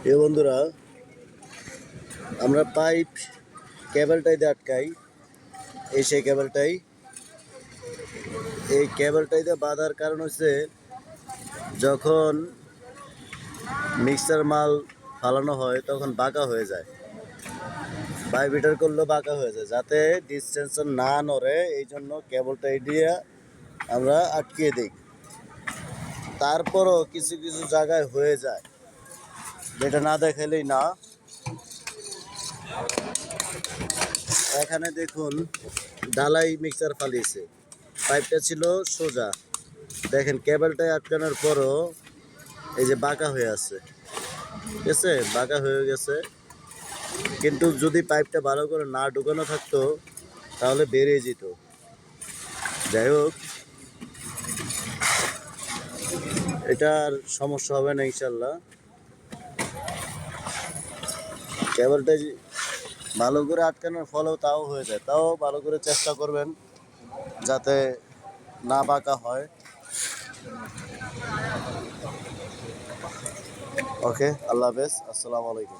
এ বন্ধুরা, আমরা পাইপ কেবলটাই দিয়ে আটকাই। এই সেই কেবলটাই, এই কেবলটাই দিয়ে বাঁধার কারণ হচ্ছে যখন মিক্সার মাল ফালানো হয় তখন বাঁকা হয়ে যায়, ভাইব্রেটর করলেও বাঁকা হয়ে যায়, যাতে ডিস্টেন্সর না নড়ে এই জন্য কেবলটা দিয়ে আমরা আটকিয়ে দিই। তারপরও কিছু কিছু জায়গায় হয়ে যায়, যেটা না দেখালেই না। এখানে দেখুন, ঢালাই মিক্সার ফালিয়েছে, পাইপটা ছিল সোজা, দেখেন কেবলটায় আটকানোর পরও এই যে বাঁকা হয়ে আছে, ঠিক আছে, বাঁকা হয়ে গেছে। কিন্তু যদি পাইপটা ভালো করে না ঢুকানো থাকতো তাহলে বেরিয়ে যেত। যাই হোক, এটার সমস্যা হবে না ইনশাল্লাহ। কেবলটা ভালো করে আটকানোর ফলেও তাও হয়ে যায়, তাও ভালো করে চেষ্টা করবেন যাতে না বাঁকা হয়। ওকে, আল্লাহ হাফেজ, আসসালামু আলাইকুম।